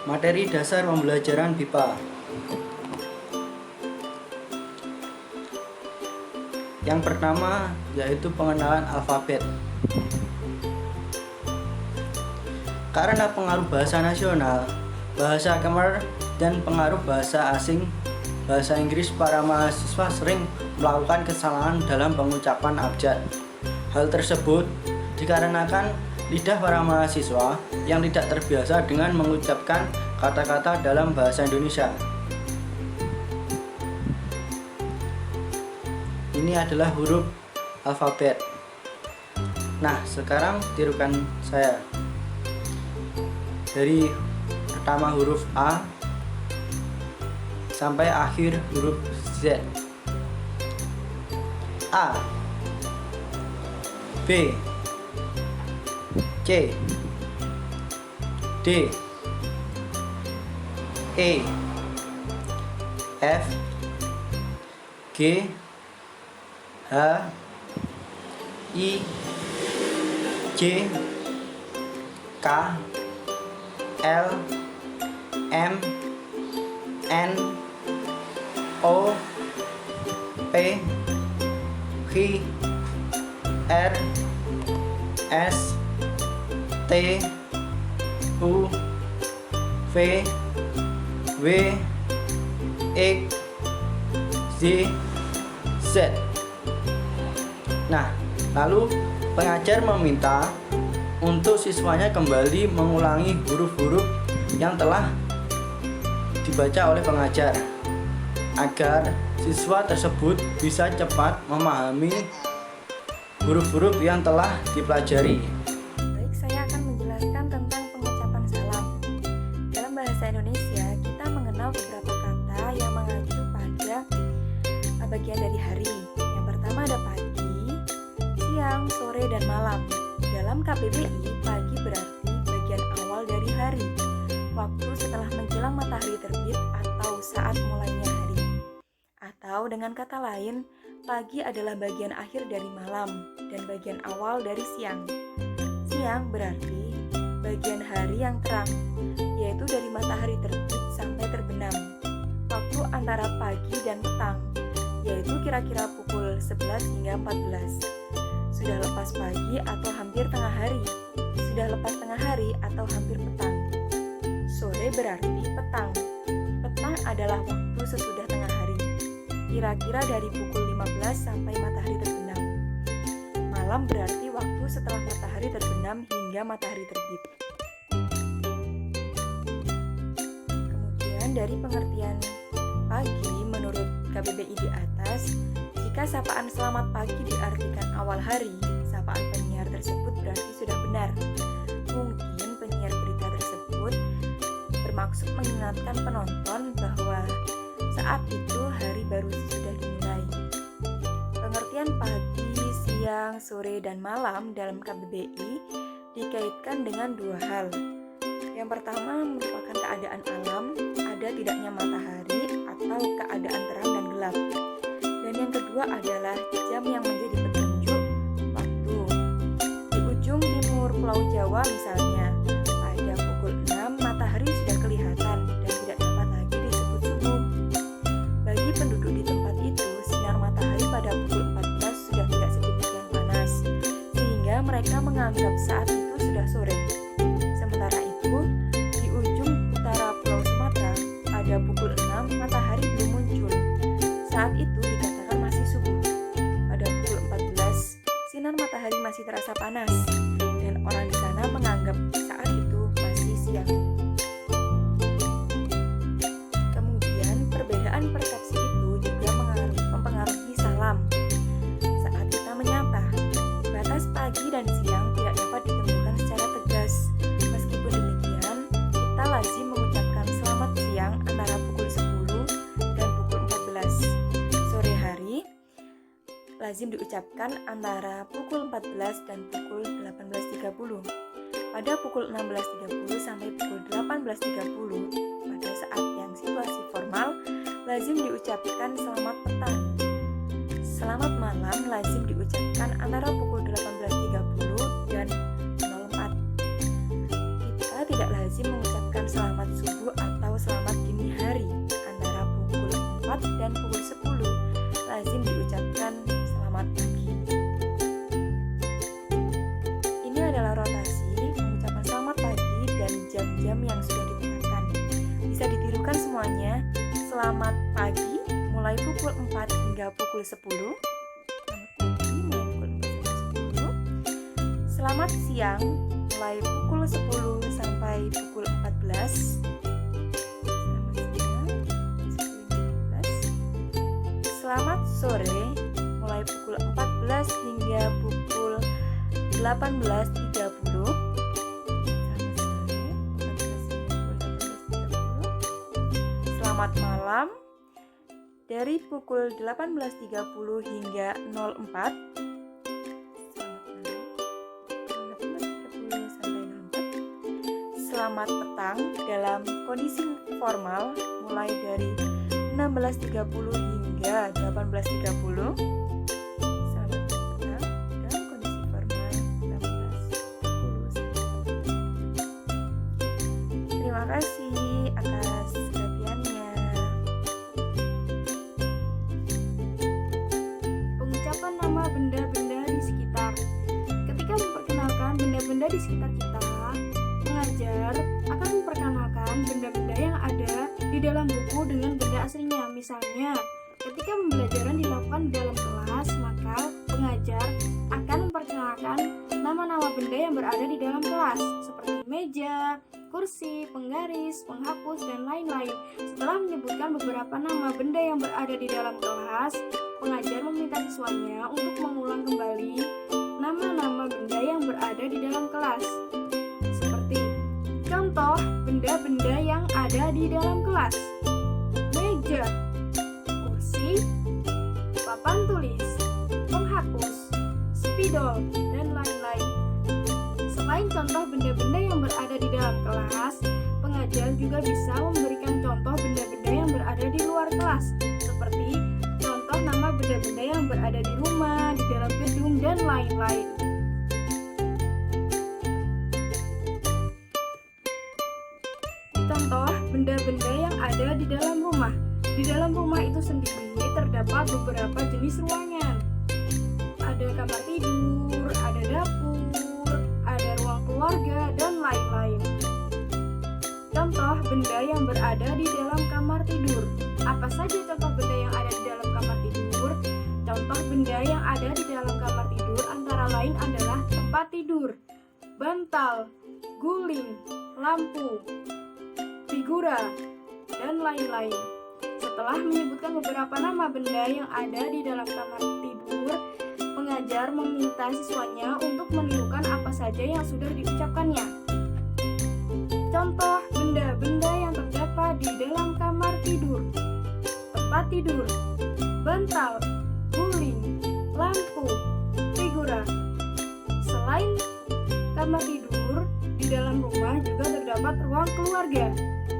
Materi dasar pembelajaran BIPA. Yang pertama yaitu pengenalan alfabet. Karena pengaruh bahasa nasional, bahasa Khmer, dan pengaruh bahasa asing, bahasa Inggris, para mahasiswa sering melakukan kesalahan dalam pengucapan abjad. Hal tersebut dikarenakan lidah para mahasiswa yang tidak terbiasa dengan mengucapkan kata-kata dalam bahasa Indonesia. Ini adalah huruf alfabet. Nah, sekarang tirukan saya. Dari pertama huruf A sampai akhir huruf Z. A, B, C, D, E, F, G, H, I, J, K, L, M, N, O, P, Q, R, S, T, U, V, W, X, Y, Z. Nah, lalu pengajar meminta untuk siswanya kembali mengulangi huruf-huruf yang telah dibaca oleh pengajar agar siswa tersebut bisa cepat memahami huruf-huruf yang telah dipelajari. Baik, saya akan menjelaskan tentang pengucapan salam. Dalam bahasa Indonesia, kita mengenal beberapa kata yang mengacu pada bagian dari hari. Yang pertama ada pagi, siang, sore, dan malam. Dalam KBBI, pagi berarti bagian awal dari hari, waktu setelah menjelang matahari terbit atau saat mulainya hari. Atau dengan kata lain, pagi adalah bagian akhir dari malam dan bagian awal dari siang. Siang berarti bagian hari yang terang, yaitu dari matahari terbit sampai terbenam. Waktu antara pagi dan petang, yaitu kira-kira pukul 11 hingga 14. Sudah lepas pagi atau hampir tengah hari, sudah lepas tengah hari atau hampir petang. Sore berarti petang. Petang adalah waktu sesudah tengah hari, kira-kira dari pukul 15 sampai matahari terbenam. Malam berarti waktu setelah matahari terbenam hingga matahari terbit. Kemudian dari pengertian pagi menurut KBBI di atas, jika sapaan selamat pagi diartikan awal hari, sapaan penyiar tersebut berarti sudah benar. Mungkin penyiar berita tersebut bermaksud mengingatkan penonton bahwa saat itu hari baru sudah dimulai. Pengertian pagi, siang, sore, dan malam dalam KBBI dikaitkan dengan dua hal. Yang pertama merupakan keadaan alam, ada tidaknya matahari atau keadaan terang dan gelap. Dan yang kedua adalah jam yang menjadi petunjuk waktu. Di ujung timur Pulau Jawa misalnya, pada pukul 6 matahari sudah kelihatan dan tidak dapat lagi disebut subuh. Bagi penduduk di tempat itu, sinar matahari pada pukul 14 sudah tidak sedemikian panas, sehingga mereka menganggap saat itu sudah sore. Sementara itu, di ujung utara Pulau Sumatera, pada pukul 6 matahari belum muncul. Saat itu dikatakan masih subuh. Pada pukul 14, sinar matahari masih terasa panas, dan orang di sana menganggap saat itu masih siang. Kemudian, perbedaan persepsi itu juga mempengaruhi salam. Saat kita menyapa, batas pagi dan siang tidak dapat ditentukan secara tegas. Meskipun demikian, kita lazim mengucapkan selamat siang antara pukul 10 dan pukul 14. Sore hari lazim diucapkan antara pukul 14 dan pukul 18.30. Pada pukul 16.30 sampai pukul 18.30, pada saat yang situasi formal, lazim diucapkan selamat petang. Selamat malam lazim diucapkan antara pukul 18.30 dan 04. Kita tidak lazim mengucapkan selamat subuh jam yang sudah ditetapkan. Bisa ditirukan semuanya. Selamat pagi mulai pukul 4 hingga pukul 10. Selamat siang mulai pukul 10 sampai pukul 14. Selamat sore mulai pukul 14 hingga pukul 18.30. Selamat malam dari pukul 18.30 hingga 04. Selamat petang dalam kondisi formal mulai dari 16.30 hingga 18.30. Selamat petang dalam kondisi formal 16.30. Terima kasih atas perhatiannya. Pengucapan nama benda-benda di sekitar. Ketika memperkenalkan benda-benda di sekitar kita, pengajar akan memperkenalkan benda-benda yang ada di dalam buku dengan benda aslinya. Misalnya, ketika pembelajaran dilakukan di dalam kelas, maka pengajar akan memperkenalkan nama-nama benda yang berada di dalam kelas, seperti meja, kursi, penggaris, penghapus, dan lain-lain. Setelah menyebutkan beberapa nama benda yang berada di dalam kelas, pengajar meminta siswanya untuk mengulang kembali nama-nama benda yang berada di dalam kelas. Contoh benda-benda yang ada di dalam kelas: meja, kursi, papan tulis, penghapus, spidol, dan lain-lain. Selain contoh benda-benda yang berada di dalam kelas, pengajar juga bisa memberikan contoh benda-benda yang berada di luar kelas, seperti contoh nama benda-benda yang berada di rumah, di dalam gedung, dan lain-lain. Contoh benda-benda yang ada di dalam rumah. Di dalam rumah itu sendiri terdapat beberapa jenis ruangan. Ada kamar tidur, ada dapur, ada ruang keluarga, dan lain-lain. Contoh benda yang berada di dalam kamar tidur. Apa saja contoh benda yang ada di dalam kamar tidur? Contoh benda yang ada di dalam kamar tidur antara lain adalah tempat tidur, bantal, guling, lampu, figura, dan lain-lain. Setelah menyebutkan beberapa nama benda yang ada di dalam kamar tidur, pengajar meminta siswanya untuk menirukan apa saja yang sudah diucapkannya. Contoh benda-benda yang terdapat di dalam kamar tidur: tempat tidur, bantal, guling, lampu, figura. Selain kamar tidur, di dalam rumah juga terdapat ruang keluarga.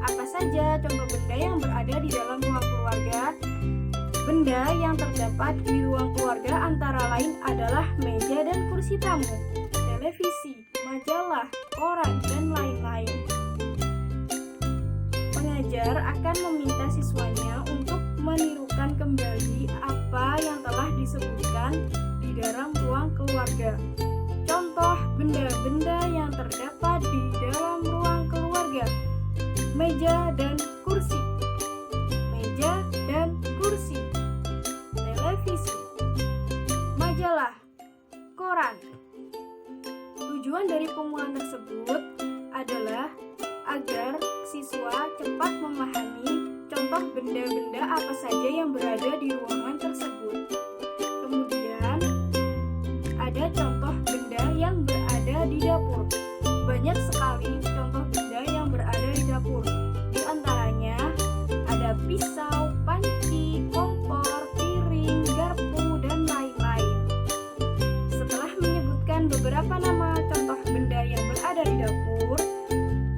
Apa saja contoh benda yang berada di dalam ruang keluarga? Benda yang terdapat di ruang keluarga antara lain adalah meja dan kursi tamu, televisi, majalah, koran, dan lain-lain. Pengajar akan meminta siswanya untuk menirukan kembali apa yang telah disebutkan di dalam ruang keluarga. Contoh benda-benda yang terdapat di dalam ruang keluarga: meja dan kursi, meja dan kursi, televisi, majalah, koran. Tujuan dari pengumuman tersebut adalah agar siswa cepat memahami contoh benda-benda apa saja yang berada di ruangan tersebut. Kemudian ada contoh benda yang berada di dapur. Banyak sekali contoh benda yang berada di dapur. Di antaranya ada pisau, panci, kompor, piring, garpu, dan lain-lain. Setelah menyebutkan beberapa nama contoh benda yang berada di dapur,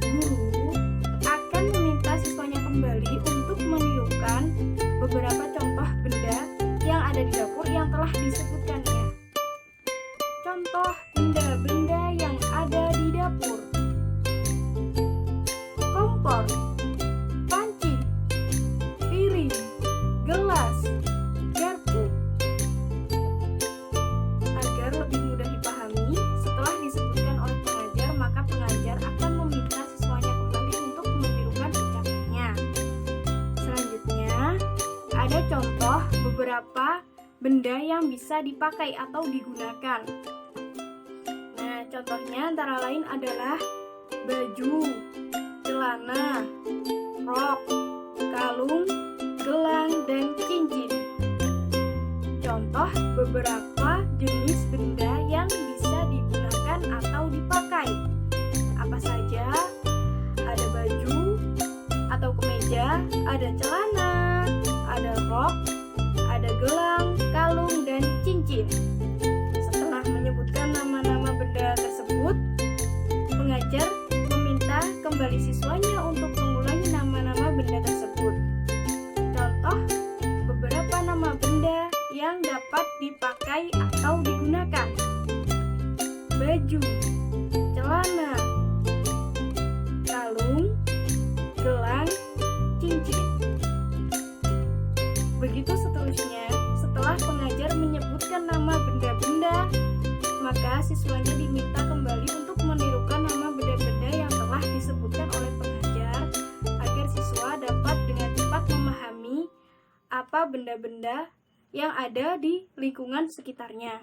guru akan meminta siswanya kembali untuk menirukan beberapa contoh benda yang ada di dapur yang telah disebutkannya. Contoh benda-benda yang ada di dapur: kompor, panci, piring, gelas, garpu. Agar lebih mudah dipahami, setelah disebutkan oleh pengajar, maka pengajar akan meminta siswanya kembali beberapa benda yang bisa dipakai atau digunakan. Nah, contohnya antara lain adalah baju, celana, rok, kalung, gelang, dan cincin. Contoh beberapa jenis benda yang bisa digunakan atau dipakai. Apa saja? Ada baju atau kemeja, ada celana, ada rok, ada gelang, kalung, dan cincin. Setelah menyebutkan nama-nama benda tersebut, pengajar meminta kembali siswanya untuk mengulangi nama-nama benda tersebut. Contoh beberapa nama benda yang dapat dipakai atau digunakan: baju, celana, kalung, gelang, cincin. Begitu seterusnya. Setelah pengajar menyebutkan nama benda-benda, maka siswanya diminta kembali untuk menirukan nama benda-benda yang telah disebutkan oleh pengajar agar siswa dapat dengan cepat memahami apa benda-benda yang ada di lingkungan sekitarnya.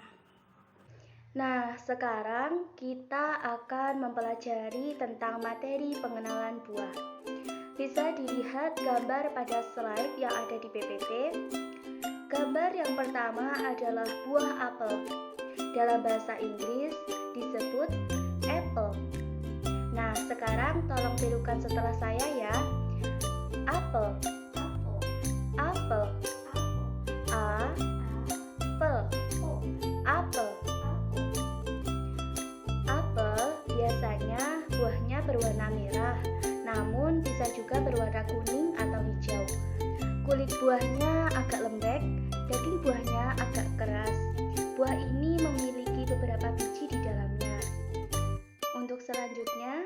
Nah, sekarang kita akan mempelajari tentang materi pengenalan buah. Bisa dilihat gambar pada slide yang ada di PPT. Gambar yang pertama adalah buah apel. Dalam bahasa Inggris disebut apple. Nah, sekarang tolong tirukan setelah saya ya. Apel, apel, apel, apel. Apel biasanya buahnya berwarna merah, namun bisa juga berwarna kuning atau hijau. Kulit buahnya agak lembek, daging buahnya agak keras. Buah ini memiliki beberapa biji di dalamnya. Untuk selanjutnya,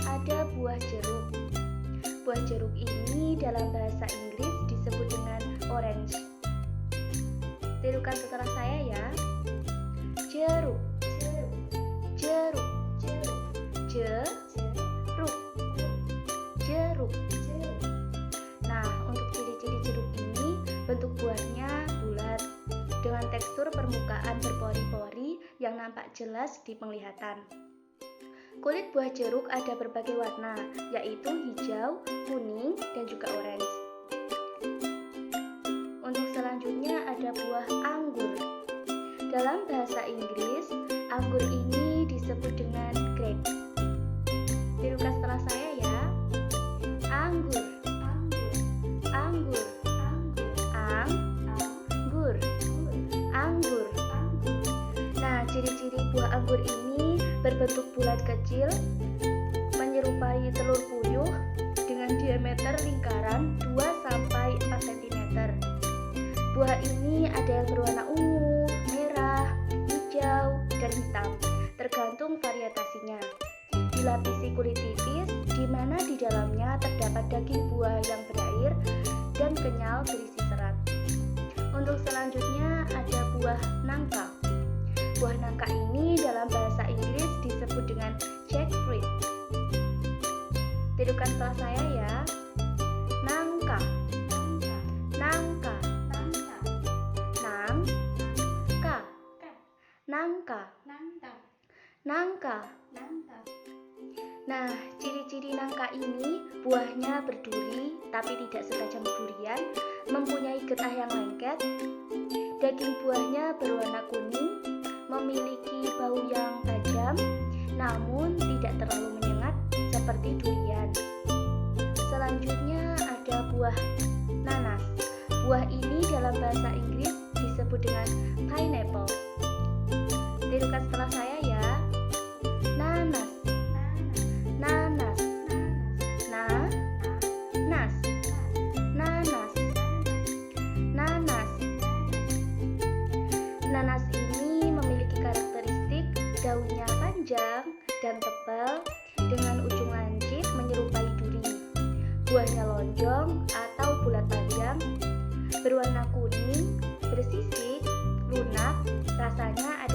ada buah jeruk. Buah jeruk ini dalam bahasa Inggris disebut dengan orange. Tirukan setelah saya ya. Jeruk, jeruk, jeruk, jeruk. Nah, untuk ciri-ciri jeruk ini, bentuk buahnya bulat dengan tekstur permukaan berpori-pori yang nampak jelas di penglihatan. Kulit buah jeruk ada berbagai warna, yaitu hijau, kuning, dan juga orange. Untuk selanjutnya ada buah anggur. Dalam bahasa Inggris, anggur ini disebut dengan grape. Tirukan setelah saya ya. Anggur, anggur, anggur, anggur. Nah, ciri-ciri buah anggur ini berbentuk bulat kecil, menyerupai telur puyuh dengan diameter lingkaran 2-4 cm. Buah ini ada yang berwarna ungu, merah, hijau, dan hitam, tergantung varietasinya. Dilapisi kulit tipis, di mana di dalamnya terdapat daging buah yang berair dan kenyal berisi serat. Untuk selanjutnya ada buah nangka. Buah nangka ini dalam bahasa Inggris disebut dengan jackfruit. Tirukan setelah saya ya. Nangka, nangka, nangka, nangka. Nah, ciri-ciri nangka ini buahnya berduri tapi tidak setajam durian, mempunyai getah yang lengket, daging buahnya berwarna kuning, memiliki bau yang tajam, namun tidak terlalu menyengat seperti durian. Selanjutnya ada buah nanas. Buah ini dalam bahasa Inggris disebut dengan pineapple. Tirukan setelah saya ya. Nanas, nanas, nanas, nanas, nanas. Nanas ini memiliki karakteristik daunnya panjang dan tebal dengan ujung lancip menyerupai duri. Buahnya lonjong atau bulat panjang, berwarna kuning, bersisik, lunak, rasanya